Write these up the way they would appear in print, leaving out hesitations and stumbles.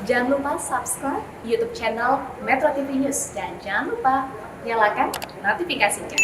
Jangan lupa subscribe YouTube channel Metro TV News dan jangan lupa nyalakan notifikasinya.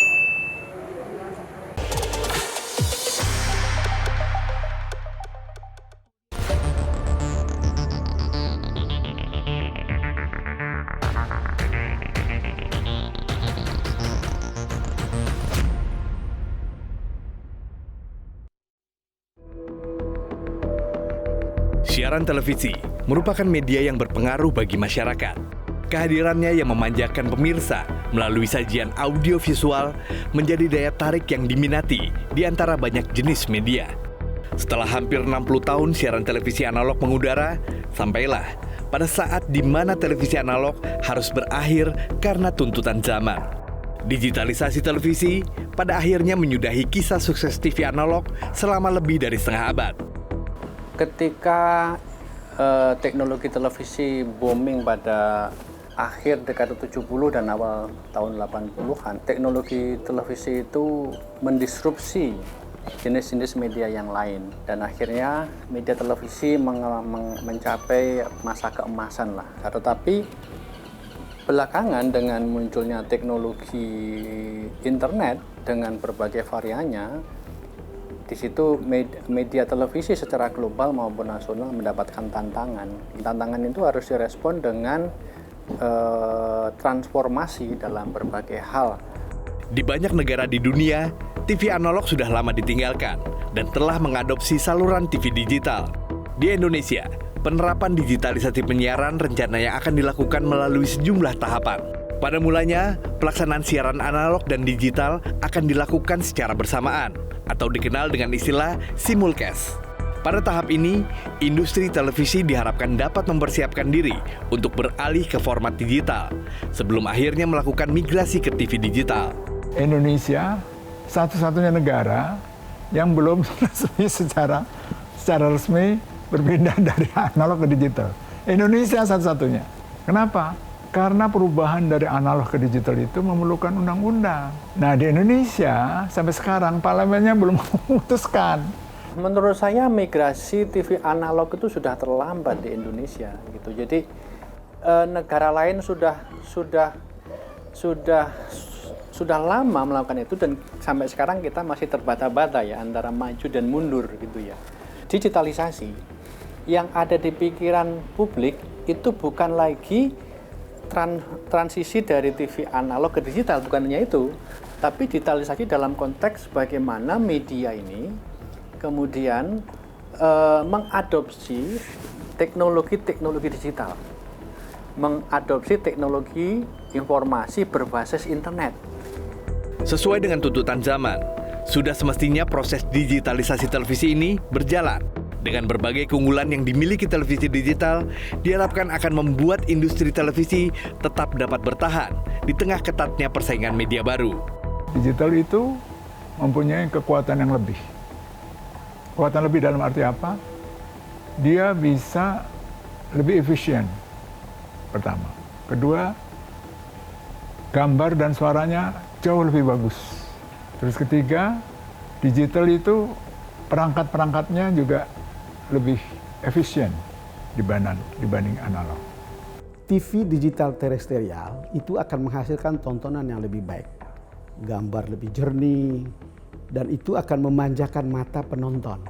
Siaran televisi merupakan media yang berpengaruh bagi masyarakat. Kehadirannya yang memanjakan pemirsa melalui sajian audiovisual menjadi daya tarik yang diminati di antara banyak jenis media. Setelah hampir 60 tahun siaran televisi analog mengudara, sampailah pada saat di mana televisi analog harus berakhir karena tuntutan zaman. Digitalisasi televisi pada akhirnya menyudahi kisah sukses TV analog selama lebih dari setengah abad. Ketika teknologi televisi booming pada akhir dekade 70 dan awal tahun 80-an, teknologi televisi itu mendisrupsi jenis-jenis media yang lain. Dan akhirnya media televisi mencapai masa keemasan lah. Tetapi belakangan dengan munculnya teknologi internet dengan berbagai variannya, di situ media televisi secara global maupun nasional mendapatkan tantangan. Tantangan itu harus direspon dengan transformasi dalam berbagai hal. Di banyak negara di dunia, TV analog sudah lama ditinggalkan dan telah mengadopsi saluran TV digital. Di Indonesia, penerapan digitalisasi penyiaran rencananya akan dilakukan melalui sejumlah tahapan. Pada mulanya, pelaksanaan siaran analog dan digital akan dilakukan secara bersamaan atau dikenal dengan istilah simulcast. Pada tahap ini, industri televisi diharapkan dapat mempersiapkan diri untuk beralih ke format digital sebelum akhirnya melakukan migrasi ke TV digital. Indonesia satu-satunya negara yang belum resmi secara resmi berpindah dari analog ke digital. Indonesia satu-satunya. Kenapa? Karena perubahan dari analog ke digital itu memerlukan undang-undang. Nah, di Indonesia sampai sekarang parlemennya belum memutuskan. Menurut saya migrasi TV analog itu sudah terlambat di Indonesia gitu. Jadi negara lain sudah lama melakukan itu dan sampai sekarang kita masih terbata-bata ya antara maju dan mundur gitu ya. Digitalisasi yang ada di pikiran publik itu bukan lagi transisi dari TV analog ke digital, bukan hanya itu, tapi digitalisasi dalam konteks bagaimana media ini kemudian mengadopsi teknologi digital, mengadopsi teknologi informasi berbasis internet. Sesuai dengan tuntutan zaman, sudah semestinya proses digitalisasi televisi ini berjalan. Dengan berbagai keunggulan yang dimiliki televisi digital, diharapkan akan membuat industri televisi tetap dapat bertahan di tengah ketatnya persaingan media baru. Digital itu mempunyai kekuatan yang lebih. Kekuatan lebih dalam arti apa? Dia bisa lebih efisien, pertama. Kedua, gambar dan suaranya jauh lebih bagus. Terus ketiga, digital itu perangkat-perangkatnya juga lebih efisien dibanding analog. TV digital terestrial itu akan menghasilkan tontonan yang lebih baik, gambar lebih jernih, dan itu akan memanjakan mata penonton.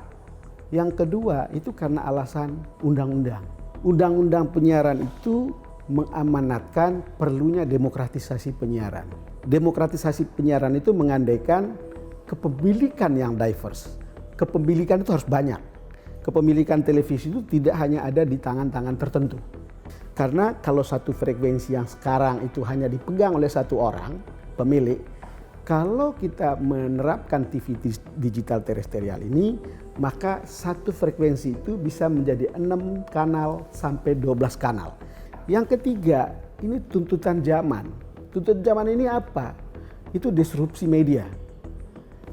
Yang kedua itu karena alasan undang-undang. Undang-undang penyiaran itu mengamanatkan perlunya demokratisasi penyiaran. Demokratisasi penyiaran itu mengandaikan kepemilikan yang diverse. Kepemilikan itu harus banyak. Kepemilikan televisi itu tidak hanya ada di tangan-tangan tertentu. Karena kalau satu frekuensi yang sekarang itu hanya dipegang oleh satu orang, pemilik, kalau kita menerapkan TV digital terestrial ini, maka satu frekuensi itu bisa menjadi 6 kanal sampai 12 kanal. Yang ketiga, ini tuntutan zaman. Tuntutan zaman ini apa? Itu disrupsi media.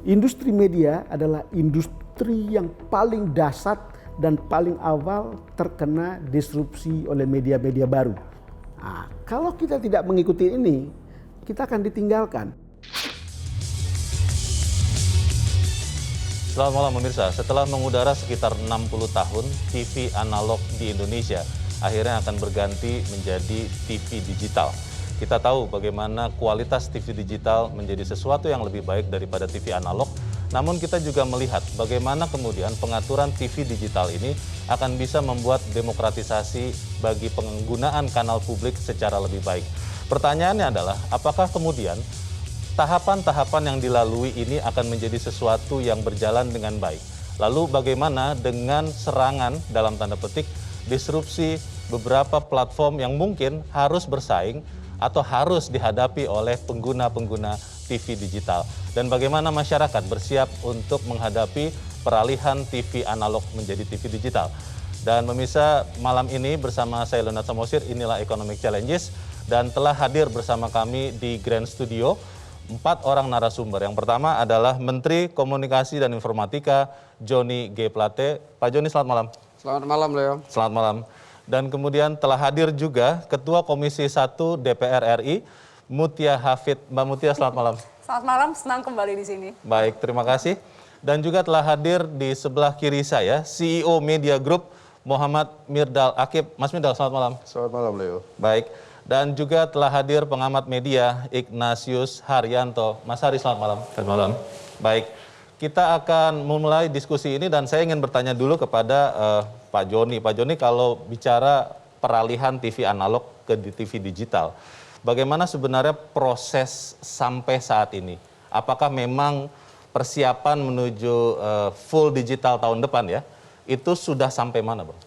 Industri media adalah industri yang paling dasar dan paling awal terkena disrupsi oleh media-media baru. Nah, kalau kita tidak mengikuti ini, kita akan ditinggalkan. Selamat malam pemirsa, setelah mengudara sekitar 60 tahun, TV analog di Indonesia akhirnya akan berganti menjadi TV digital. Kita tahu bagaimana kualitas TV digital menjadi sesuatu yang lebih baik daripada TV analog, namun kita juga melihat bagaimana kemudian pengaturan TV digital ini akan bisa membuat demokratisasi bagi penggunaan kanal publik secara lebih baik. Pertanyaannya adalah, apakah kemudian tahapan-tahapan yang dilalui ini akan menjadi sesuatu yang berjalan dengan baik? Lalu bagaimana dengan serangan dalam tanda petik disrupsi beberapa platform yang mungkin harus bersaing atau harus dihadapi oleh pengguna-pengguna TV digital? Dan bagaimana masyarakat bersiap untuk menghadapi peralihan TV analog menjadi TV digital? Dan pemirsa, malam ini bersama saya Leonard Samosir, inilah Economic Challenges, dan telah hadir bersama kami di Grand Studio 4 orang narasumber. Yang pertama adalah Menteri Komunikasi dan Informatika Johnny G. Plate. Pak Johnny, selamat malam. Selamat malam, Leo. Selamat malam. Dan kemudian telah hadir juga Ketua Komisi 1 DPR RI, Mutia Hafid. Mbak Mutia, selamat malam. Selamat malam, senang kembali di sini. Baik, terima kasih. Dan juga telah hadir di sebelah kiri saya, CEO Media Group, Muhammad Mirdal Akib. Mas Mirdal, selamat malam. Selamat malam, Leo. Baik. Dan juga telah hadir pengamat media, Ignatius Haryanto. Mas Hari, selamat malam. Selamat malam. Baik. Kita akan memulai diskusi ini dan saya ingin bertanya dulu kepada Pak Joni. Pak Joni, kalau bicara peralihan TV analog ke TV digital, bagaimana sebenarnya proses sampai saat ini? Apakah memang persiapan menuju full digital tahun depan ya, itu sudah sampai mana, Bang?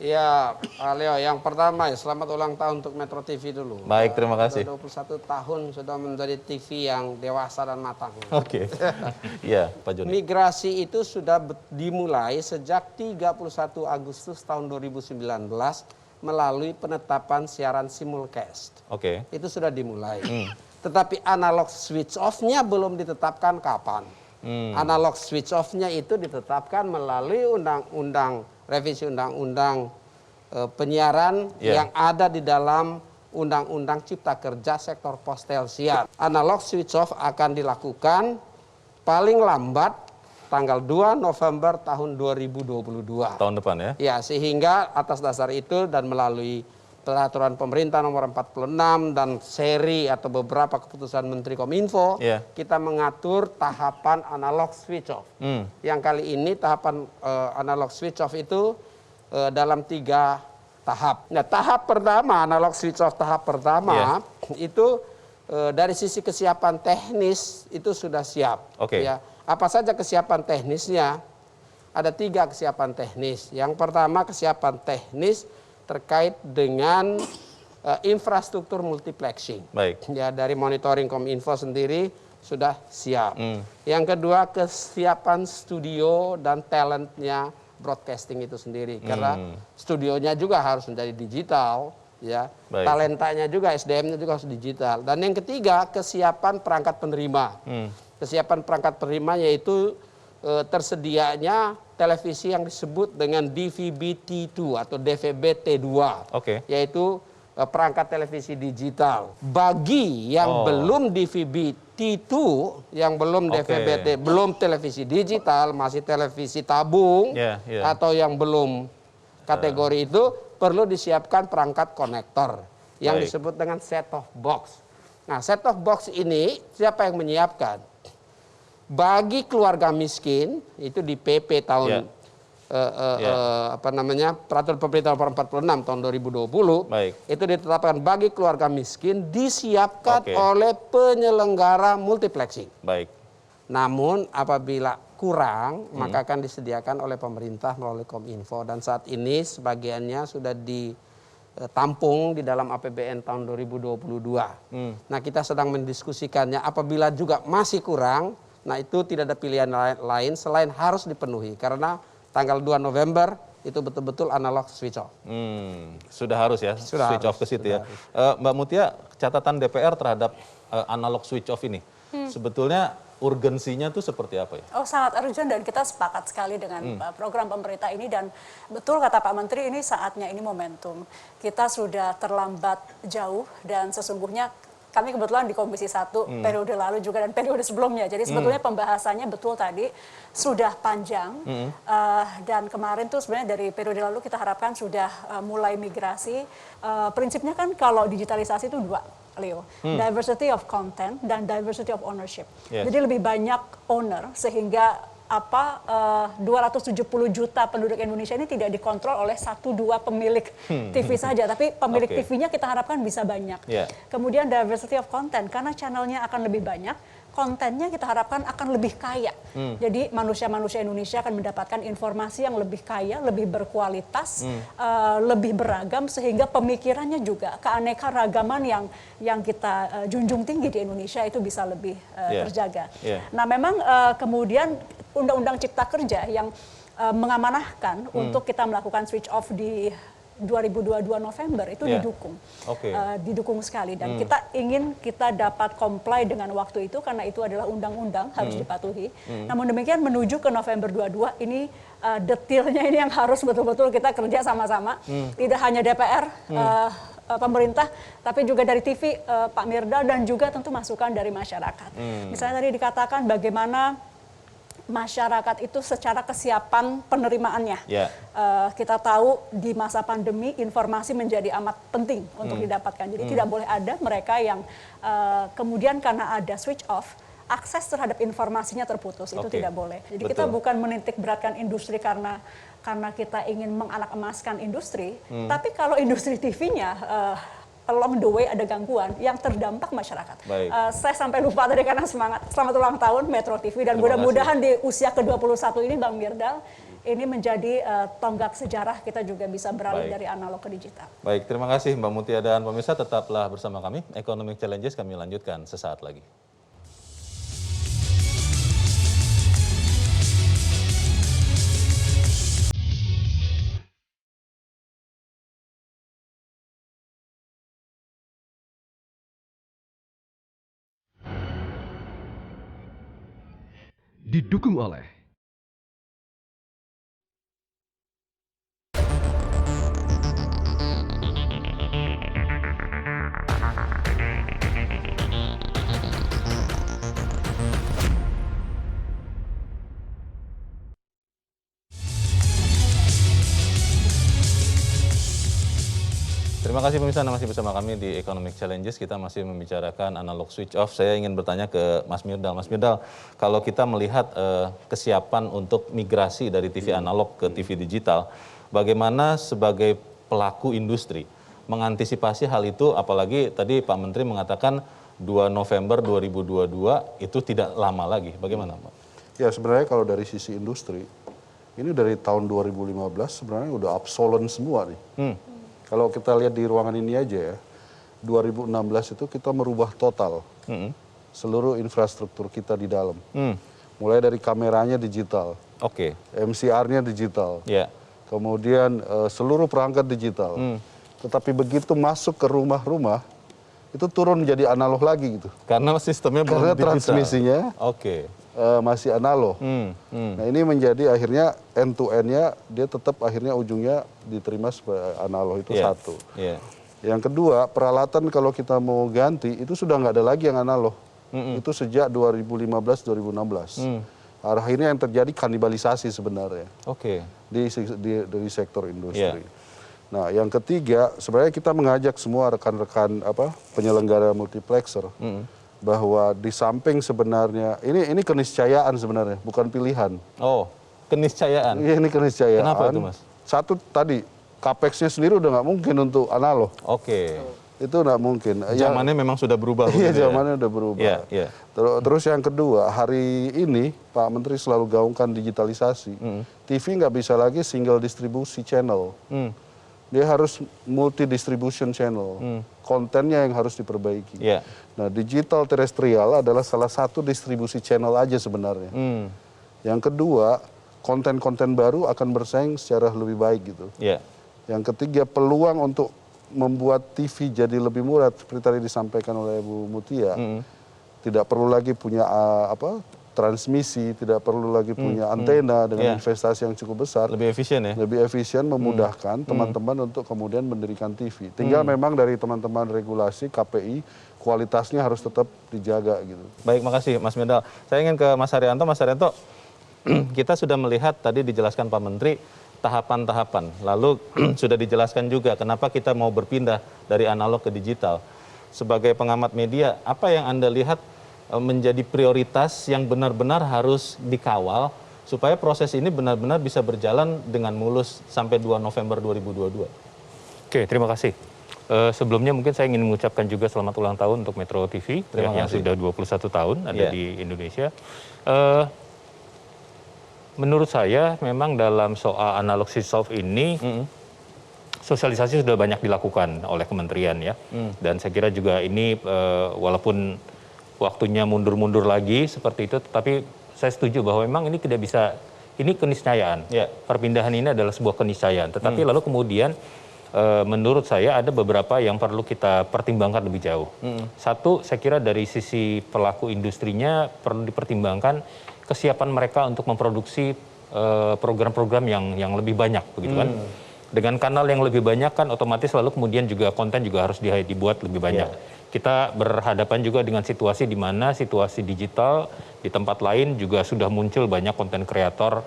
Ya, Leo, yang pertama ya selamat ulang tahun untuk Metro TV dulu. Baik, terima kasih. 21 tahun sudah menjadi TV yang dewasa dan matang. Oke. Iya, Pak Joni. Migrasi itu sudah dimulai sejak 31 Agustus tahun 2019 melalui penetapan siaran simulcast. Oke. Itu sudah dimulai. Tetapi analog switch off-nya belum ditetapkan kapan. Analog switch off-nya itu ditetapkan melalui revisi undang-undang penyiaran yang ada di dalam Undang-Undang Cipta Kerja Sektor Postelsiar. Analog switch off akan dilakukan paling lambat tanggal 2 November tahun 2022. Tahun depan ya? Ya, sehingga atas dasar itu dan melalui peraturan pemerintah nomor 46 dan seri atau beberapa keputusan Menteri Kominfo, kita mengatur tahapan analog switch off. Yang kali ini tahapan analog switch off itu dalam 3 tahap. Nah, tahap pertama, analog switch off tahap pertama itu dari sisi kesiapan teknis itu sudah siap. Ya, apa saja kesiapan teknisnya? Ada 3 kesiapan teknis. Yang pertama kesiapan teknis terkait dengan infrastruktur multiplexing. Baik. Ya, dari monitoring Kominfo sendiri sudah siap. Yang kedua kesiapan studio dan talentnya broadcasting itu sendiri, karena studionya juga harus menjadi digital, ya. Baik. Talentanya juga, SDM-nya juga harus digital. Dan yang ketiga kesiapan perangkat penerima. Kesiapan perangkat penerima yaitu tersedianya televisi yang disebut dengan DVB-T2 atau DVB-T2, yaitu perangkat televisi digital. Bagi yang belum DVB-T2, yang belum DVB-T, belum televisi digital, masih televisi tabung, atau yang belum kategori itu, perlu disiapkan perangkat konektor yang disebut dengan set-top box. Nah, set-top box ini siapa yang menyiapkan? Bagi keluarga miskin itu di PP tahun peraturan pemerintah nomor 46 tahun 2020 itu ditetapkan bagi keluarga miskin disiapkan oleh penyelenggara multiplexing. Namun apabila kurang maka akan disediakan oleh pemerintah melalui Kominfo, dan saat ini sebagiannya sudah ditampung di dalam APBN tahun 2022. Nah, kita sedang mendiskusikannya apabila juga masih kurang. Nah, itu tidak ada pilihan lain selain harus dipenuhi karena tanggal 2 November itu betul-betul analog switch off. Sudah harus ya, switch off ke situ ya. Mbak Mutia, catatan DPR terhadap analog switch off ini, sebetulnya urgensinya tuh seperti apa ya? Oh, sangat urgent dan kita sepakat sekali dengan program pemerintah ini, dan betul kata Pak Menteri, ini saatnya, ini momentum. Kita sudah terlambat jauh dan sesungguhnya kami kebetulan di Komisi 1 periode lalu juga dan periode sebelumnya. Jadi sebetulnya pembahasannya betul tadi sudah panjang dan kemarin tuh sebenarnya dari periode lalu kita harapkan sudah mulai migrasi. Prinsipnya kan kalau digitalisasi itu dua, Leo, diversity of content dan diversity of ownership. Jadi lebih banyak owner sehingga 270 juta penduduk Indonesia ini tidak dikontrol oleh 1-2 pemilik TV saja, tapi pemilik TV-nya kita harapkan bisa banyak. Kemudian diversity of content, karena channelnya akan lebih banyak, kontennya kita harapkan akan lebih kaya. Jadi manusia-manusia Indonesia akan mendapatkan informasi yang lebih kaya, lebih berkualitas, lebih beragam, sehingga pemikirannya juga keanekaragaman yang kita junjung tinggi di Indonesia itu bisa lebih terjaga. Nah memang kemudian Undang-Undang Cipta Kerja yang mengamanahkan untuk kita melakukan switch off di 2022 November itu didukung, didukung sekali, dan kita dapat comply dengan waktu itu karena itu adalah undang-undang harus dipatuhi. Namun demikian menuju ke November 22 ini detailnya ini yang harus betul-betul kita kerja sama-sama, tidak hanya DPR, pemerintah, tapi juga dari TV, Pak Mirdal, dan juga tentu masukan dari masyarakat. Misalnya tadi dikatakan bagaimana masyarakat itu secara kesiapan penerimaannya. Kita tahu di masa pandemi informasi menjadi amat penting untuk didapatkan. Jadi tidak boleh ada mereka yang kemudian karena ada switch off, akses terhadap informasinya terputus. Itu tidak boleh. Jadi kita bukan menitik beratkan industri karena kita ingin menganak-emaskan industri, tapi kalau industri TV-nya along the way ada gangguan, yang terdampak masyarakat. Saya sampai lupa tadi karena semangat. Selamat ulang tahun Metro TV, dan mudah-mudahan di usia ke-21 ini Bang Mirdal, ini menjadi tonggak sejarah kita juga bisa beralih dari analog ke digital. Baik, terima kasih Mbak Mutia, dan pemirsa tetaplah bersama kami. Economic Challenges kami lanjutkan sesaat lagi. Didukung oleh Terima kasih pemirsa, masih bersama kami di Economic Challenges. Kita masih membicarakan analog switch off. Saya ingin bertanya ke Mas Mirdal. Mas Mirdal, kalau kita melihat kesiapan untuk migrasi dari TV analog ke TV digital, bagaimana sebagai pelaku industri mengantisipasi hal itu? Apalagi tadi Pak Menteri mengatakan 2 November 2022 itu tidak lama lagi. Bagaimana Pak? Ya sebenarnya kalau dari sisi industri, ini dari tahun 2015 sebenarnya udah obsolete semua nih. Kalau kita lihat di ruangan ini aja ya, 2016 itu kita merubah total seluruh infrastruktur kita di dalam. Mulai dari kameranya digital, MCR-nya digital, kemudian seluruh perangkat digital. Tetapi begitu masuk ke rumah-rumah, itu turun menjadi analog lagi gitu. Karena sistemnya belum digital. Transmisinya masih analog. Nah ini menjadi akhirnya end to end-nya dia tetap akhirnya ujungnya diterima sebagai analog, itu satu. Yang kedua, peralatan kalau kita mau ganti itu sudah nggak ada lagi yang analog. Itu sejak 2015-2016. Akhirnya yang terjadi kanibalisasi sebenarnya dari sektor industri. Nah yang ketiga, sebenarnya kita mengajak semua rekan-rekan penyelenggara multiplexer bahwa di samping sebenarnya ini keniscayaan sebenarnya, bukan pilihan. Oh, keniscayaan. Iya, ini keniscayaan. Kenapa itu, Mas? Satu tadi, capex-nya sendiri udah nggak mungkin untuk analog. Itu nggak mungkin. Zamannya memang sudah berubah. Iya, zamannya udah berubah. Terus yang kedua, hari ini Pak Menteri selalu gaungkan digitalisasi. TV nggak bisa lagi single distribusi channel. Dia harus multi distribution channel. Kontennya yang harus diperbaiki. Nah, digital terestrial adalah salah satu distribusi channel aja sebenarnya. Yang kedua, konten-konten baru akan bersaing secara lebih baik gitu. Yang ketiga, peluang untuk membuat TV jadi lebih murah seperti tadi disampaikan oleh Bu Mutia. Tidak perlu lagi punya transmisi, tidak perlu lagi punya antena dengan investasi yang cukup besar. Lebih efisien ya? Lebih efisien, memudahkan teman-teman untuk kemudian mendirikan TV. Tinggal memang dari teman-teman regulasi, KPI, kualitasnya harus tetap dijaga gitu. Baik, makasih Mas Medal. Saya ingin ke Mas Haryanto. Mas Haryanto, kita sudah melihat tadi dijelaskan Pak Menteri tahapan-tahapan. Lalu sudah dijelaskan juga kenapa kita mau berpindah dari analog ke digital. Sebagai pengamat media, apa yang Anda lihat menjadi prioritas yang benar-benar harus dikawal supaya proses ini benar-benar bisa berjalan dengan mulus sampai 2 November 2022? Oke, terima kasih. Sebelumnya mungkin saya ingin mengucapkan juga selamat ulang tahun untuk Metro TV yang sudah 21 tahun ada di Indonesia. Menurut saya memang dalam soal analog switch-off ini sosialisasi sudah banyak dilakukan oleh kementerian ya. Dan saya kira juga ini walaupun waktunya mundur-mundur lagi seperti itu, tetapi saya setuju bahwa memang ini tidak bisa, ini keniscayaan. Perpindahan ini adalah sebuah keniscayaan. Tetapi lalu kemudian menurut saya ada beberapa yang perlu kita pertimbangkan lebih jauh. Satu, saya kira dari sisi pelaku industrinya perlu dipertimbangkan kesiapan mereka untuk memproduksi program-program yang lebih banyak, begitu kan? Dengan kanal yang lebih banyak kan otomatis lalu kemudian juga konten juga harus dibuat lebih banyak. Kita berhadapan juga dengan situasi di mana situasi digital di tempat lain juga sudah muncul banyak konten kreator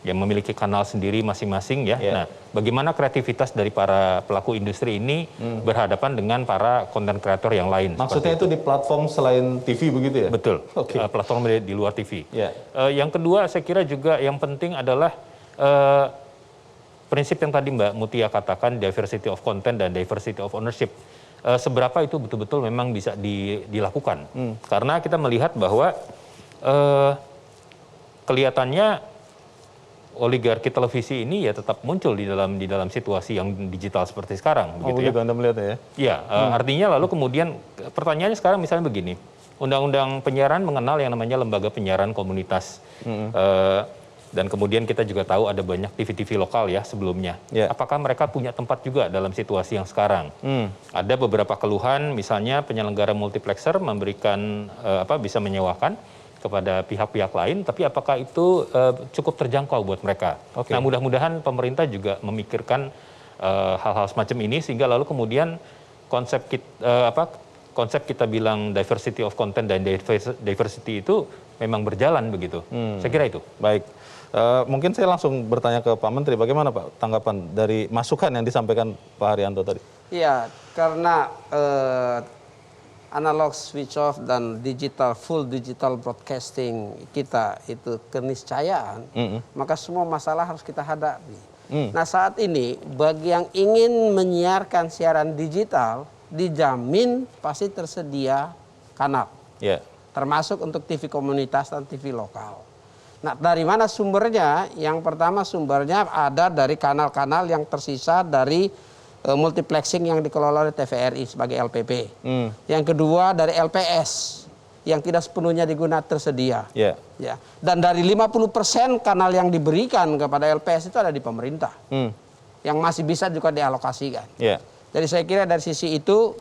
yang memiliki kanal sendiri masing-masing ya. Nah, bagaimana kreativitas dari para pelaku industri ini berhadapan dengan para konten kreator yang lain? Maksudnya itu di platform selain TV begitu ya? Betul. Platform di luar TV. Yang kedua saya kira juga yang penting adalah prinsip yang tadi Mbak Mutia katakan, diversity of content dan diversity of ownership. Seberapa itu betul-betul memang bisa dilakukan? Karena kita melihat bahwa kelihatannya oligarki televisi ini ya tetap muncul di dalam situasi yang digital seperti sekarang. Begitu ya? Anda melihatnya ya? Iya, artinya lalu kemudian pertanyaannya sekarang misalnya begini, Undang-Undang Penyiaran mengenal yang namanya lembaga penyiaran komunitas. Dan kemudian kita juga tahu ada banyak TV-TV lokal ya sebelumnya. Apakah mereka punya tempat juga dalam situasi yang sekarang? Ada beberapa keluhan, misalnya penyelenggara multiplexer memberikan bisa menyewakan kepada pihak-pihak lain, tapi apakah itu cukup terjangkau buat mereka? Nah, mudah-mudahan pemerintah juga memikirkan hal-hal semacam ini sehingga lalu kemudian konsep kita bilang diversity of content dan diversity itu memang berjalan begitu. Saya kira itu. Baik. Mungkin saya langsung bertanya ke Pak Menteri, bagaimana Pak tanggapan dari masukan yang disampaikan Pak Haryanto tadi? Iya, karena analog switch off dan full digital broadcasting kita itu keniscayaan, maka semua masalah harus kita hadapi. Nah, saat ini bagi yang ingin menyiarkan siaran digital dijamin pasti tersedia kanal, termasuk untuk TV komunitas dan TV lokal. Nah, dari mana sumbernya? Yang pertama sumbernya ada dari kanal-kanal yang tersisa dari multiplexing yang dikelola oleh TVRI sebagai LPP. Yang kedua dari LPS yang tidak sepenuhnya digunakan tersedia. Ya. Dan dari 50% kanal yang diberikan kepada LPS itu ada di pemerintah. Yang masih bisa juga dialokasikan. Jadi saya kira dari sisi itu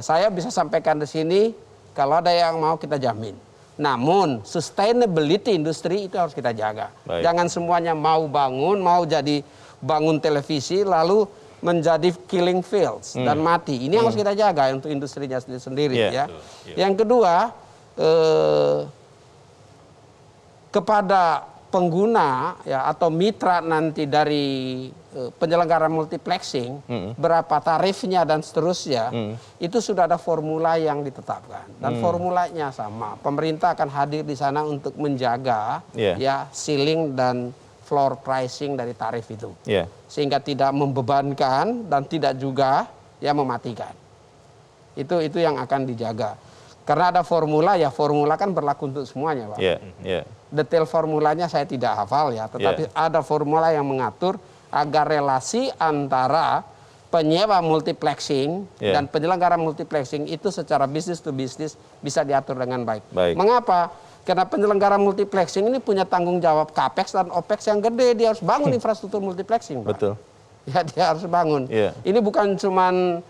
saya bisa sampaikan di sini kalau ada yang mau kita jamin. Namun sustainability industri itu harus kita jaga. Jangan semuanya mau jadi bangun televisi lalu menjadi killing fields dan mati. Ini harus kita jaga untuk industrinya sendiri ya. Yang kedua kepada pengguna ya atau mitra nanti dari penyelenggara multiplexing berapa tarifnya dan seterusnya itu sudah ada formula yang ditetapkan dan formulanya sama. Pemerintah akan hadir di sana untuk menjaga ya ceiling dan floor pricing dari tarif itu. Sehingga tidak membebankan dan tidak juga ya mematikan. Itu yang akan dijaga. Karena ada formula, ya formula kan berlaku untuk semuanya, Pak. Detail formulanya saya tidak hafal ya, tetapi ada formula yang mengatur agar relasi antara penyewa multiplexing dan penyelenggara multiplexing itu secara bisnis to bisnis bisa diatur dengan baik. Mengapa? Karena penyelenggara multiplexing ini punya tanggung jawab capex dan opex yang gede, dia harus bangun infrastruktur multiplexing, Pak. Betul. Ya, dia harus bangun. Ini bukan cuman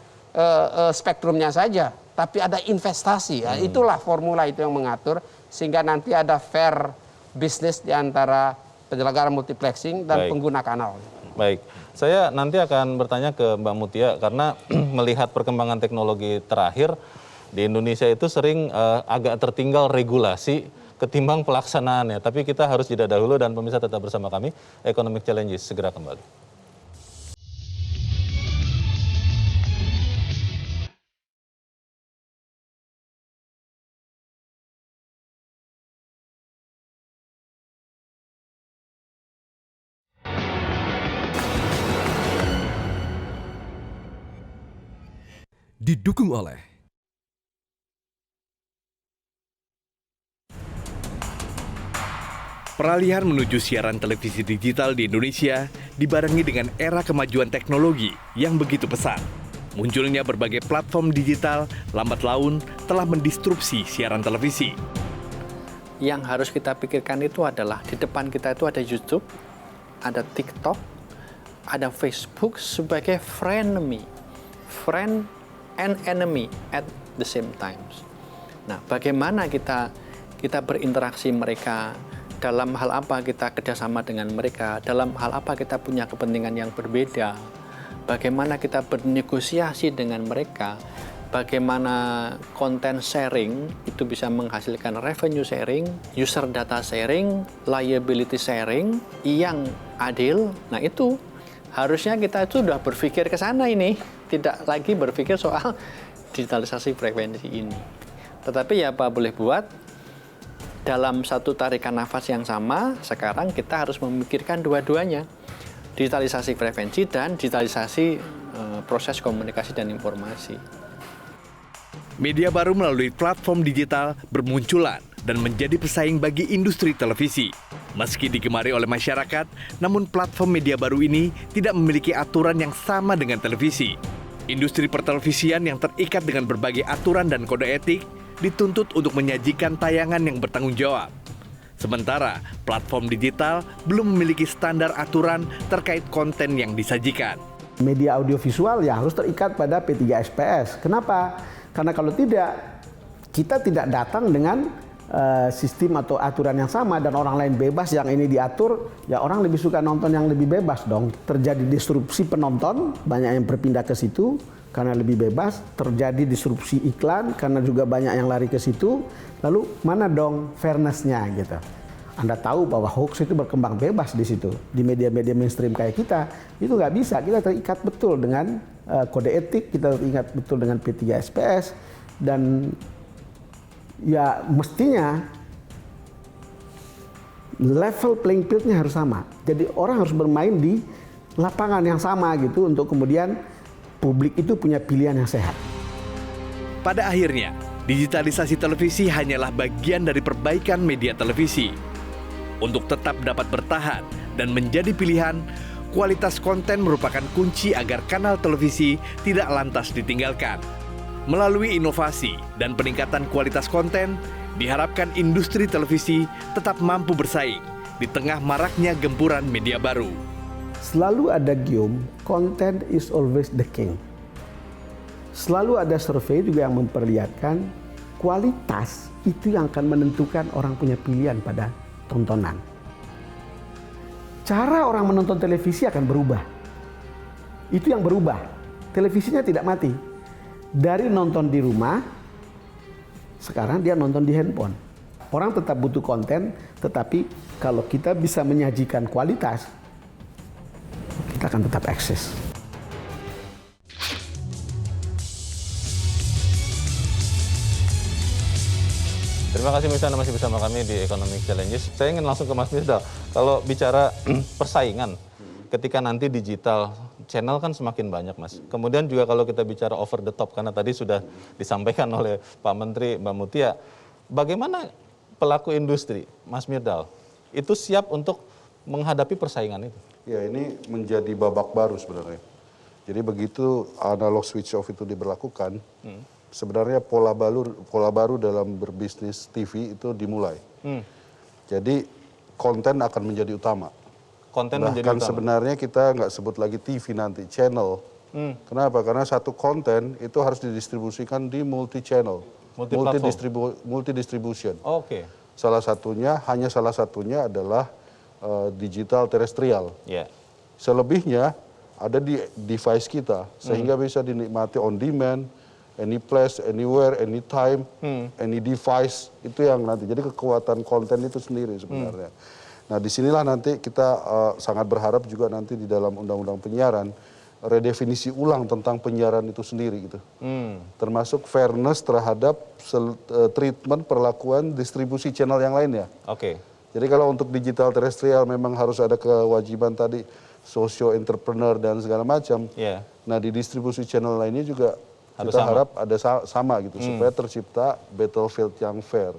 spektrumnya saja, tapi ada investasi ya. Itulah formula itu yang mengatur sehingga nanti ada fair bisnis di antara penyelenggara multiplexing dan pengguna kanal. Baik, saya nanti akan bertanya ke Mbak Mutia karena melihat perkembangan teknologi terakhir di Indonesia itu sering agak tertinggal regulasi ketimbang pelaksanaannya. Tapi kita harus jeda dahulu dan pemirsa tetap bersama kami. Economic Challenges segera kembali. Didukung oleh peralihan menuju siaran televisi digital di Indonesia dibarengi dengan era kemajuan teknologi yang begitu pesat. Munculnya berbagai platform digital lambat laun telah mendistrupsi siaran televisi. Yang harus kita pikirkan itu adalah di depan kita itu ada YouTube, ada TikTok, ada Facebook sebagai frenemy, friend and enemy at the same times. Nah, bagaimana kita berinteraksi mereka, dalam hal apa kita kerjasama dengan mereka, dalam hal apa kita punya kepentingan yang berbeda, bagaimana kita bernegosiasi dengan mereka, bagaimana konten sharing itu bisa menghasilkan revenue sharing, user data sharing, liability sharing yang adil. Nah, itu harusnya kita itu sudah berpikir ke sana ini, tidak lagi berpikir soal digitalisasi frekuensi ini. Tetapi ya apa boleh buat, dalam satu tarikan nafas yang sama, sekarang kita harus memikirkan dua-duanya. Digitalisasi frekuensi dan digitalisasi proses komunikasi dan informasi. Media baru melalui platform digital bermunculan dan menjadi pesaing bagi industri televisi. Meski digemari oleh masyarakat, namun platform media baru ini tidak memiliki aturan yang sama dengan televisi. Industri pertelevisian yang terikat dengan berbagai aturan dan kode etik dituntut untuk menyajikan tayangan yang bertanggung jawab. Sementara platform digital belum memiliki standar aturan terkait konten yang disajikan. Media audiovisual ya harus terikat pada P3SPS. Kenapa? Karena kalau tidak, kita tidak datang dengan sistem atau aturan yang sama dan orang lain bebas yang ini diatur, ya orang lebih suka nonton yang lebih bebas dong. Terjadi disrupsi penonton, banyak yang berpindah ke situ karena lebih bebas. Terjadi disrupsi iklan karena juga banyak yang lari ke situ. Lalu mana dong fairness-nya gitu. Anda tahu bahwa hoax itu berkembang bebas di situ. Di media-media mainstream kayak kita, itu nggak bisa. Kita terikat betul dengan kode etik, kita terikat betul dengan P3SPS, dan ya mestinya level playing field-nya harus sama. Jadi orang harus bermain di lapangan yang sama gitu untuk kemudian publik itu punya pilihan yang sehat. Pada akhirnya, digitalisasi televisi hanyalah bagian dari perbaikan media televisi. Untuk tetap dapat bertahan dan menjadi pilihan, kualitas konten merupakan kunci agar kanal televisi tidak lantas ditinggalkan. Melalui inovasi dan peningkatan kualitas konten, diharapkan industri televisi tetap mampu bersaing di tengah maraknya gempuran media baru. Selalu ada gium, content is always the king. Selalu ada survei juga yang memperlihatkan kualitas itu yang akan menentukan orang punya pilihan pada tontonan. Cara orang menonton televisi akan berubah. Itu yang berubah. Televisinya tidak mati. Dari nonton di rumah, sekarang dia nonton di handphone. Orang tetap butuh konten, tetapi kalau kita bisa menyajikan kualitas, kita akan tetap eksis. Terima kasih Mas Anda masih bersama kami di Economic Challenges. Saya ingin langsung ke Mas Mirdal. Kalau bicara persaingan, ketika nanti digital, channel kan semakin banyak Mas. Kemudian juga kalau kita bicara over the top, karena tadi sudah disampaikan oleh Pak Menteri, Mbak Mutia, bagaimana pelaku industri, Mas Mirdal, itu siap untuk menghadapi persaingan itu? Ya, ini menjadi babak baru sebenarnya. Jadi begitu analog switch off itu diberlakukan, sebenarnya pola baru dalam berbisnis TV itu dimulai. Jadi konten akan menjadi utama. Bahkan sebenarnya kita nggak sebut lagi TV nanti, channel. Kenapa? Karena satu konten itu harus didistribusikan di multi channel, multi distribution. Oke. hanya salah satunya adalah digital terestrial. Ya. Selebihnya ada di device kita, sehingga bisa dinikmati on demand, any place, anywhere, anytime, any device. Itu yang nanti, jadi kekuatan konten itu sendiri sebenarnya. Nah, disinilah nanti kita sangat berharap juga nanti di dalam undang-undang penyiaran, redefinisi ulang tentang penyiaran itu sendiri gitu. Termasuk fairness terhadap treatment perlakuan distribusi channel yang lainnya. Oke. Jadi kalau untuk digital terestrial memang harus ada kewajiban tadi socio entrepreneur dan segala macam. Yeah. Nah, di distribusi channel lainnya juga Harus kita sama. harap ada sama gitu supaya tercipta battlefield yang fair.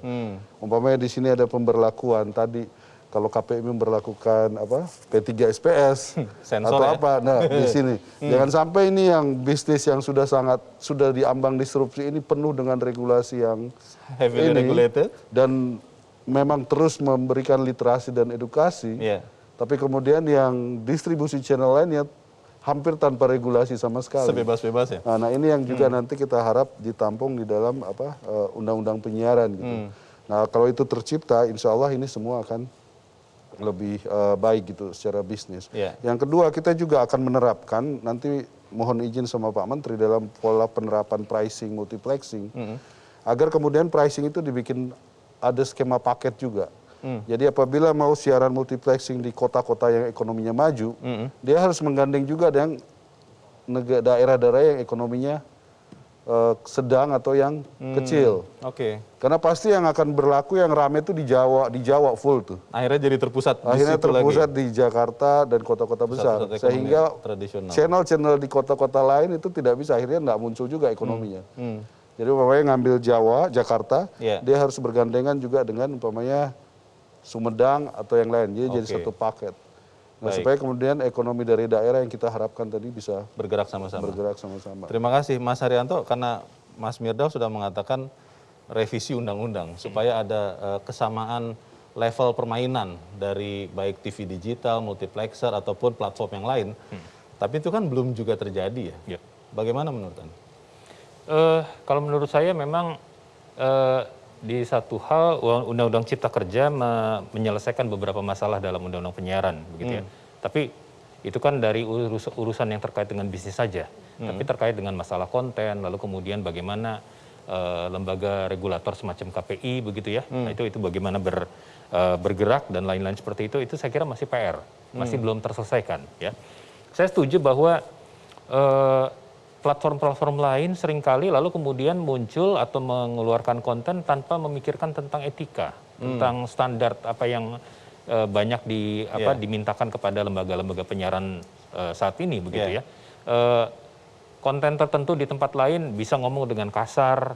Umpamanya di sini ada pemberlakuan tadi kalau KPI memberlakukan P3 SPS Sensor atau ya? apa. Nah, di sini jangan sampai ini yang bisnis yang sudah diambang disrupsi ini penuh dengan regulasi yang Heavily regulated. dan memang terus memberikan literasi dan edukasi. Iya. Tapi kemudian yang distribusi channel lainnya hampir tanpa regulasi sama sekali. Sebebas-bebas ya. Nah, ini yang juga nanti kita harap ditampung di dalam undang-undang penyiaran gitu. Nah, kalau itu tercipta, insya Allah ini semua akan lebih baik gitu secara bisnis. Yeah. Yang kedua, kita juga akan menerapkan nanti mohon izin sama Pak Menteri dalam pola penerapan pricing multiplexing agar kemudian pricing itu dibikin ada skema paket juga. Jadi apabila mau siaran multiplexing di kota-kota yang ekonominya maju, dia harus menggandeng juga dengan daerah-daerah yang ekonominya sedang atau yang kecil. Oke. Karena pasti yang akan berlaku yang rame itu di Jawa full tuh. Akhirnya jadi terpusat di Akhirnya situ terpusat lagi. di Jakarta dan kota-kota besar. Pusat-pusat ekonomi Sehingga tradisional. channel-channel di kota-kota lain itu tidak bisa, akhirnya nggak muncul juga ekonominya. Jadi umpamanya ngambil Jakarta, Yeah. dia harus bergandengan juga dengan umpamanya Sumedang atau yang lain. Jadi jadi satu paket. Nah, Baik. supaya kemudian ekonomi dari daerah yang kita harapkan tadi bisa Bergerak sama-sama. bergerak sama-sama. Terima kasih Mas Haryanto, karena Mas Mirdal sudah mengatakan revisi undang-undang supaya ada kesamaan level permainan dari baik TV digital, multiplexer ataupun platform yang lain. Tapi itu kan belum juga terjadi ya. Bagaimana menurut Anda? Kalau menurut saya memang di satu hal Undang-Undang Cipta Kerja menyelesaikan beberapa masalah dalam Undang-Undang Penyiaran, begitu ya. Tapi itu kan dari urusan yang terkait dengan bisnis saja. Tapi terkait dengan masalah konten, lalu kemudian bagaimana lembaga regulator semacam KPI, begitu ya. Nah, itu bagaimana bergerak dan lain-lain seperti itu saya kira masih PR, masih belum terselesaikan. Ya, saya setuju bahwa platform-platform lain seringkali lalu kemudian muncul atau mengeluarkan konten tanpa memikirkan tentang etika, tentang standar apa yang banyak dimintakan kepada lembaga-lembaga penyiaran saat ini, begitu ya. Konten tertentu di tempat lain bisa ngomong dengan kasar,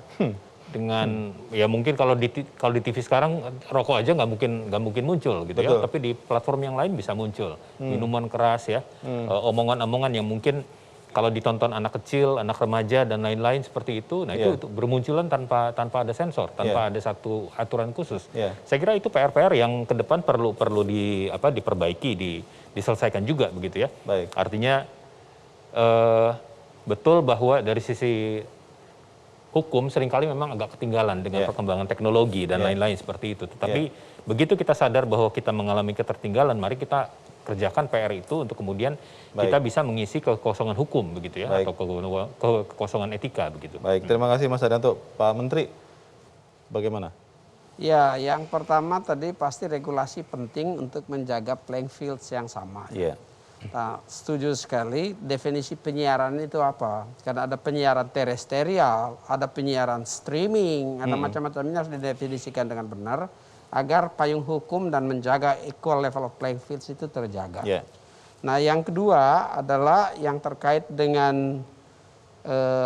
dengan ya mungkin kalau di TV sekarang rokok aja nggak mungkin muncul gitu. Betul. Ya, tapi di platform yang lain bisa muncul minuman keras ya, omongan-omongan yang mungkin kalau ditonton anak kecil, anak remaja dan lain-lain seperti itu, nah itu bermunculan tanpa ada sensor, tanpa ada satu aturan khusus. Saya kira itu PR-PR yang ke depan perlu diperbaiki, diselesaikan juga begitu ya. Baik. Artinya betul bahwa dari sisi hukum seringkali memang agak ketinggalan dengan perkembangan teknologi dan lain-lain seperti itu. Tetapi begitu kita sadar bahwa kita mengalami ketertinggalan, mari kita kerjakan PR itu untuk kemudian kita bisa mengisi kekosongan hukum begitu ya. Atau kekosongan etika begitu. Baik, terima kasih Mas Haryanto. Pak Menteri, bagaimana? Ya, yang pertama tadi pasti regulasi penting untuk menjaga playing fields yang sama. Iya. Nah, setuju sekali. Definisi penyiaran itu apa? Karena ada penyiaran terestrial, ada penyiaran streaming, ada macam-macamnya harus didefinisikan dengan benar agar payung hukum dan menjaga equal level of playing fields itu terjaga. Yeah. Nah, yang kedua adalah yang terkait dengan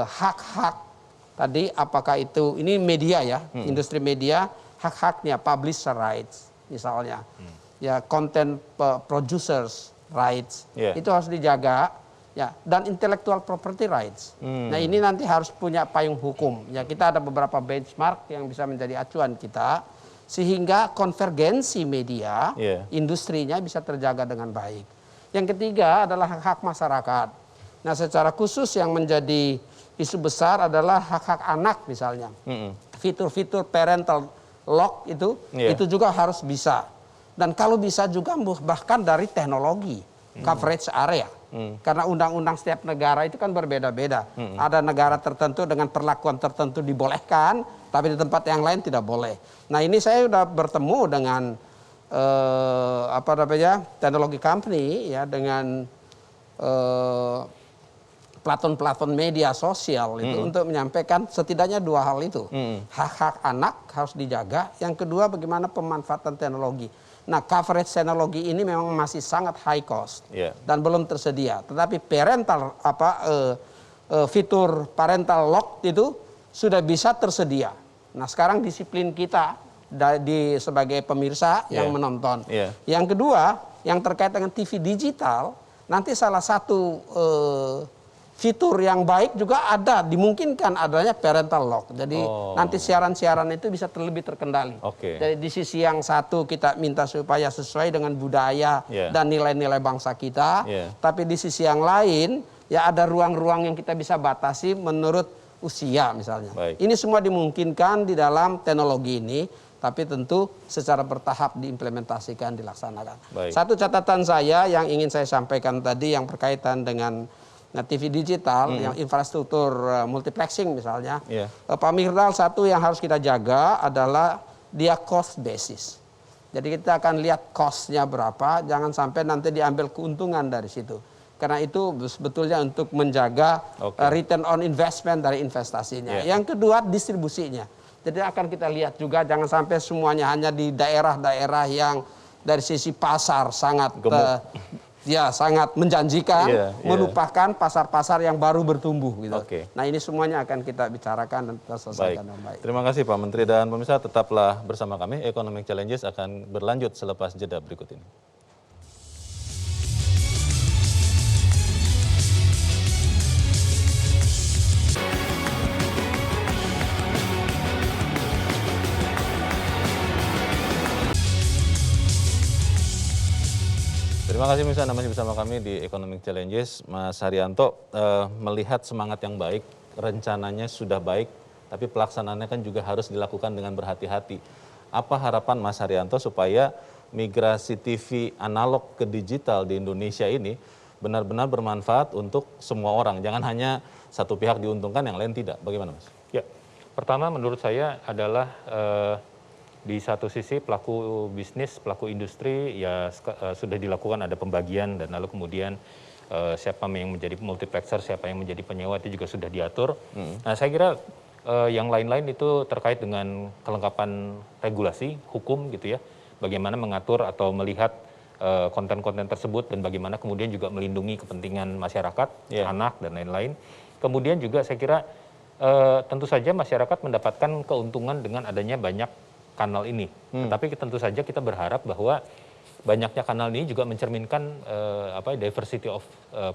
hak-hak tadi, apakah itu ini media ya, industri media, hak-haknya publisher rights misalnya, ya content producers rights, itu harus dijaga, ya, dan intellectual property rights. Nah, ini nanti harus punya payung hukum. Ya, kita ada beberapa benchmark yang bisa menjadi acuan kita sehingga konvergensi media, industrinya bisa terjaga dengan baik. Yang ketiga adalah hak-hak masyarakat. Nah, secara khusus yang menjadi isu besar adalah hak-hak anak misalnya. Fitur-fitur parental lock itu juga harus bisa. Dan kalau bisa juga bahkan dari teknologi coverage area. Karena undang-undang setiap negara itu kan berbeda-beda. Ada negara tertentu dengan perlakuan tertentu dibolehkan, tapi di tempat yang lain tidak boleh. Nah ini saya sudah bertemu dengan teknologi company ya, dengan platform media sosial itu untuk menyampaikan setidaknya dua hal itu. Hak-hak anak harus dijaga. Yang kedua bagaimana pemanfaatan teknologi. Nah, coverage teknologi ini memang masih sangat high cost dan belum tersedia. Tetapi fitur parental lock itu sudah bisa tersedia. Nah, sekarang disiplin kita sebagai pemirsa yang menonton. Yang kedua, yang terkait dengan TV digital, nanti salah satu fitur yang baik juga dimungkinkan adanya parental lock. Jadi nanti siaran-siaran itu bisa lebih terkendali. Jadi di sisi yang satu kita minta supaya sesuai dengan budaya dan nilai-nilai bangsa kita. Tapi di sisi yang lain ya ada ruang-ruang yang kita bisa batasi menurut usia misalnya. Ini semua dimungkinkan di dalam teknologi ini. Tapi tentu secara bertahap diimplementasikan, dilaksanakan. Satu catatan saya yang ingin saya sampaikan tadi yang berkaitan dengan TV digital, yang infrastruktur multiplexing misalnya, Pak Mirdal, satu yang harus kita jaga adalah dia cost basis. Jadi kita akan lihat cost-nya berapa, jangan sampai nanti diambil keuntungan dari situ. Karena itu sebetulnya untuk menjaga return on investment dari investasinya. Yang kedua distribusinya. Jadi akan kita lihat juga jangan sampai semuanya hanya di daerah-daerah yang dari sisi pasar sangat sangat menjanjikan, melupakan pasar-pasar yang baru bertumbuh gitu. Nah, ini semuanya akan kita bicarakan dan kita selesaikan dengan baik. Terima kasih Pak Menteri, dan pemirsa tetaplah bersama kami. Economic Challenges akan berlanjut selepas jeda berikut ini. Terima kasih pemirsa, masih bersama kami di Economic Challenges. Mas Haryanto, melihat semangat yang baik, rencananya sudah baik, tapi pelaksanaannya kan juga harus dilakukan dengan berhati-hati. Apa harapan Mas Haryanto supaya migrasi TV analog ke digital di Indonesia ini benar-benar bermanfaat untuk semua orang? Jangan hanya satu pihak diuntungkan, yang lain tidak. Bagaimana Mas? Ya, pertama menurut saya adalah di satu sisi pelaku bisnis, pelaku industri ya sudah dilakukan ada pembagian, dan lalu kemudian siapa yang menjadi multiplexer, siapa yang menjadi penyewa itu juga sudah diatur. Nah saya kira yang lain-lain itu terkait dengan kelengkapan regulasi, hukum gitu ya. Bagaimana mengatur atau melihat konten-konten tersebut dan bagaimana kemudian juga melindungi kepentingan masyarakat, anak dan lain-lain. Kemudian juga saya kira tentu saja masyarakat mendapatkan keuntungan dengan adanya banyak kanal ini. Tetapi tentu saja kita berharap bahwa banyaknya kanal ini juga mencerminkan diversity of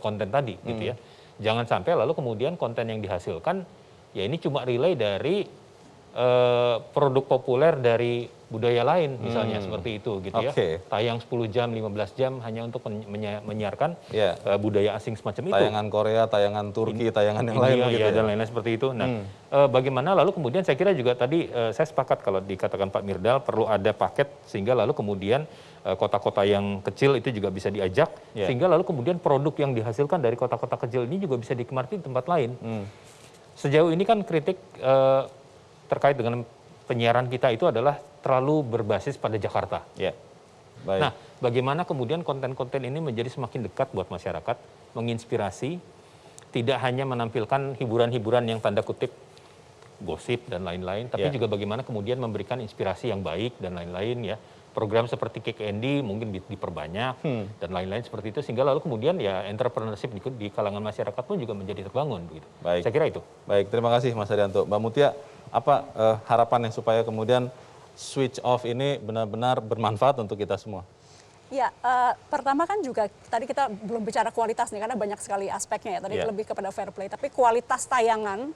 content tadi gitu ya. Jangan sampai lalu kemudian konten yang dihasilkan ya ini cuma relay dari produk populer dari budaya lain misalnya seperti itu gitu ya. Tayang 10 jam, 15 jam hanya untuk menyiarkan budaya asing semacam itu. Tayangan Korea, tayangan Turki, tayangan yang lain gitu dan lain-lain seperti itu. Nah, bagaimana lalu kemudian saya kira juga tadi saya sepakat kalau dikatakan Pak Mirdal perlu ada paket sehingga lalu kemudian kota-kota yang kecil itu juga bisa diajak sehingga lalu kemudian produk yang dihasilkan dari kota-kota kecil ini juga bisa dinikmati di tempat lain. Sejauh ini kan kritik terkait dengan penyiaran kita itu adalah terlalu berbasis pada Jakarta. Baik. Nah, bagaimana kemudian konten-konten ini menjadi semakin dekat buat masyarakat, menginspirasi, tidak hanya menampilkan hiburan-hiburan yang tanda kutip gosip dan lain-lain, tapi juga bagaimana kemudian memberikan inspirasi yang baik dan lain-lain ya. Program seperti Kick Andy mungkin diperbanyak dan lain-lain seperti itu sehingga lalu kemudian ya entrepreneurship di kalangan masyarakat pun juga menjadi terbangun begitu. Baik. Saya kira itu. Baik, terima kasih Mas Haryanto. Mbak Mutia, apa harapannya supaya kemudian switch off ini benar-benar bermanfaat untuk kita semua? Ya, pertama kan juga tadi kita belum bicara kualitas nih karena banyak sekali aspeknya ya. Tadi lebih kepada fair play, tapi kualitas tayangan,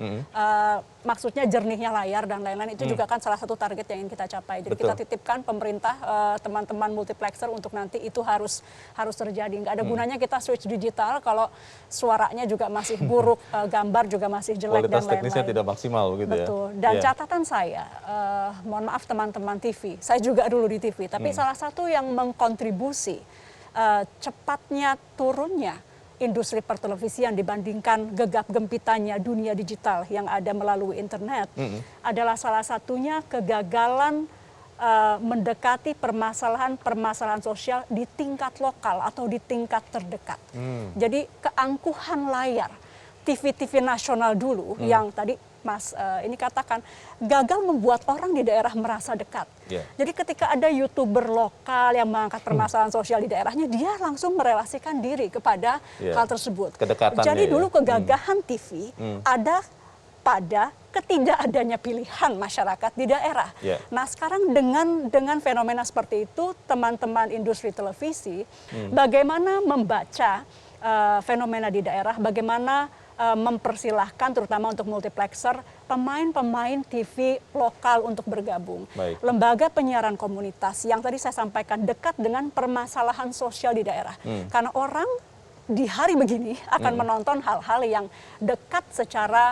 maksudnya jernihnya layar dan lain-lain itu juga kan salah satu target yang ingin kita capai. Jadi kita titipkan pemerintah, teman-teman multiplexer untuk nanti itu harus terjadi. Nggak ada gunanya kita switch digital kalau suaranya juga masih buruk, gambar juga masih jelek dan lain-lain. Kualitas teknisnya tidak maksimal gitu ya. Betul. Dan catatan saya, mohon maaf teman-teman TV, saya juga dulu di TV, tapi salah satu yang mengkontribusi cepatnya turunnya industri pertelevisian dibandingkan gegap gempitannya dunia digital yang ada melalui internet adalah salah satunya kegagalan mendekati permasalahan sosial di tingkat lokal atau di tingkat terdekat. Jadi keangkuhan layar TV-TV nasional dulu yang tadi Mas ini katakan gagal membuat orang di daerah merasa dekat. Jadi ketika ada YouTuber lokal yang mengangkat permasalahan sosial di daerahnya, dia langsung merelasikan diri kepada hal tersebut. Jadi dulu kegagahan TV ada pada ketidakadanya pilihan masyarakat di daerah. Nah sekarang dengan fenomena seperti itu, teman-teman industri televisi bagaimana membaca fenomena di daerah, bagaimana mempersilahkan terutama untuk multiplexer pemain-pemain TV lokal untuk bergabung. Lembaga penyiaran komunitas yang tadi saya sampaikan dekat dengan permasalahan sosial di daerah. Karena orang di hari begini akan menonton hal-hal yang dekat secara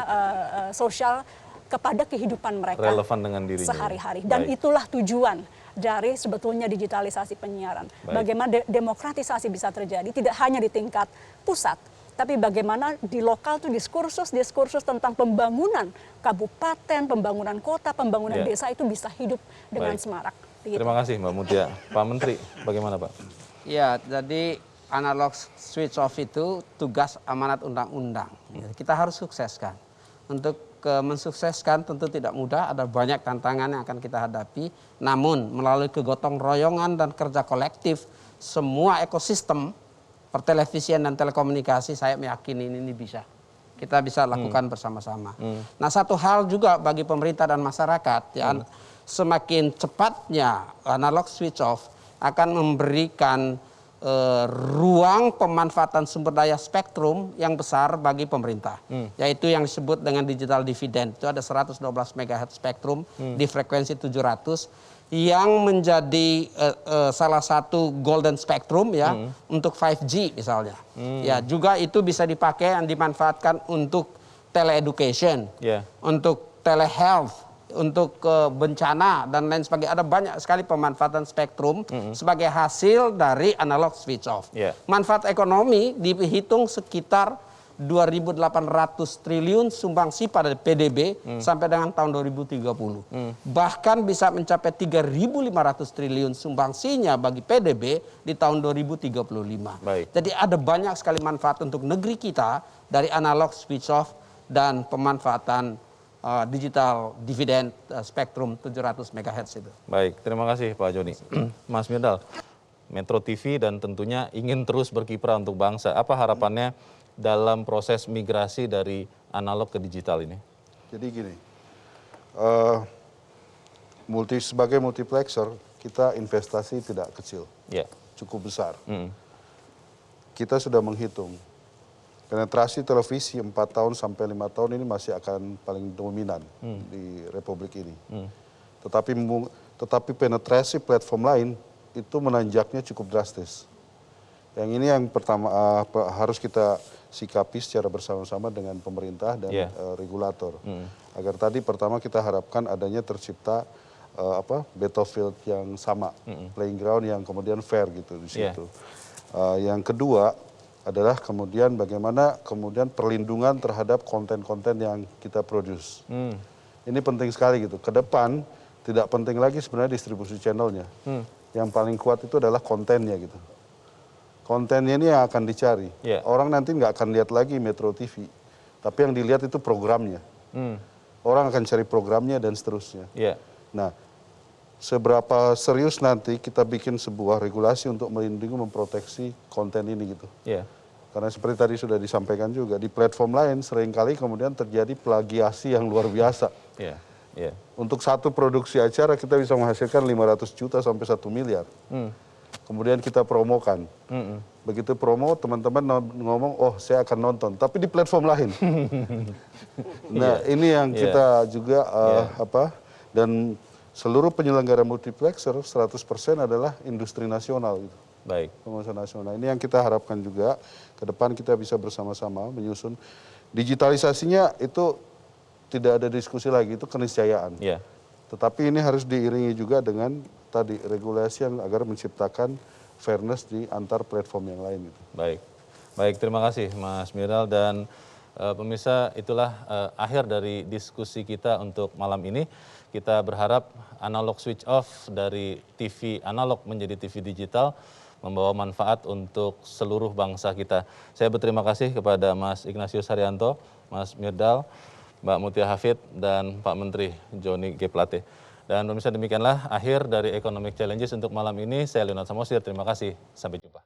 sosial kepada kehidupan mereka. Relevan dengan dirinya. Sehari-hari. Dan itulah tujuan dari sebetulnya digitalisasi penyiaran. Bagaimana demokratisasi bisa terjadi tidak hanya di tingkat pusat, tapi bagaimana di lokal tuh diskursus tentang pembangunan kabupaten, pembangunan kota, pembangunan desa itu bisa hidup dengan semarak. Begitu. Terima kasih Mbak Mutia. Pak Menteri, bagaimana Pak? Ya, jadi analog switch off itu tugas amanat undang-undang. Kita harus sukseskan. Untuk mensukseskan tentu tidak mudah, ada banyak tantangan yang akan kita hadapi. Namun melalui kegotong royongan dan kerja kolektif, semua ekosistem pertelevisian dan telekomunikasi saya meyakini ini bisa. Kita bisa lakukan bersama-sama. Nah satu hal juga bagi pemerintah dan masyarakat, ya, semakin cepatnya analog switch off akan memberikan ruang pemanfaatan sumber daya spektrum yang besar bagi pemerintah. Yaitu yang disebut dengan digital dividend. Itu ada 112 MHz spektrum di frekuensi 700 yang menjadi salah satu golden spectrum ya untuk 5G misalnya. Ya juga itu bisa dipakai dan dimanfaatkan untuk teleeducation, untuk telehealth, untuk bencana dan lain sebagainya. Ada banyak sekali pemanfaatan spektrum sebagai hasil dari analog switch off. Manfaat ekonomi dihitung sekitar 2.800 triliun sumbangsi pada PDB sampai dengan tahun 2030. Bahkan bisa mencapai 3.500 triliun sumbangsinya bagi PDB di tahun 2035. Jadi ada banyak sekali manfaat untuk negeri kita dari analog switch off dan pemanfaatan digital dividend spektrum 700 MHz itu. Baik, terima kasih Pak Joni. Mas Mirdal, Metro TV dan tentunya ingin terus berkiprah untuk bangsa. Apa harapannya dalam proses migrasi dari analog ke digital ini? Jadi gini, sebagai multiplexer kita investasi tidak kecil, cukup besar. Kita sudah menghitung penetrasi televisi 4 tahun sampai 5 tahun ini masih akan paling dominan di Republik ini. Tetapi penetrasi platform lain itu menanjaknya cukup drastis. Yang ini yang pertama harus kita sikapi secara bersama-sama dengan pemerintah dan regulator. Agar tadi pertama kita harapkan adanya tercipta battlefield yang sama, playing ground yang kemudian fair gitu di situ. Yang kedua adalah kemudian bagaimana kemudian perlindungan terhadap konten-konten yang kita produce. Ini penting sekali gitu. Ke depan tidak penting lagi sebenarnya distribusi channelnya. Yang paling kuat itu adalah kontennya gitu. Kontennya ini yang akan dicari. Orang nanti nggak akan lihat lagi Metro TV, tapi yang dilihat itu programnya. Orang akan cari programnya dan seterusnya. Nah, seberapa serius nanti kita bikin sebuah regulasi untuk melindungi, memproteksi konten ini gitu. Karena seperti tadi sudah disampaikan juga, di platform lain seringkali kemudian terjadi plagiasi yang luar biasa. Untuk satu produksi acara kita bisa menghasilkan 500 juta sampai 1 miliar. kemudian kita promokan. Begitu promo, teman-teman ngomong, oh saya akan nonton, tapi di platform lain. Nah, ini yang kita juga dan seluruh penyelenggara multiplexer 100% adalah industri nasional gitu. Baik. Pengusaha nasional. Ini yang kita harapkan juga ke depan kita bisa bersama-sama menyusun. Digitalisasinya itu tidak ada diskusi lagi, itu keniscayaan. Iya. Tetapi ini harus diiringi juga dengan tadi regulasi yang agar menciptakan fairness di antar platform yang lain. Gitu. Baik. Baik, terima kasih Mas Mirdal dan pemirsa, itulah akhir dari diskusi kita untuk malam ini. Kita berharap analog switch off dari TV analog menjadi TV digital membawa manfaat untuk seluruh bangsa kita. Saya berterima kasih kepada Mas Ignatius Haryanto, Mas Mirdal, Mbak Mutia Hafid, dan Pak Menteri Johnny G. Plate. Dan pemirsa, demikianlah akhir dari Economic Challenges untuk malam ini. Saya Leonard Samosir, terima kasih. Sampai jumpa.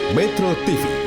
Metro TV,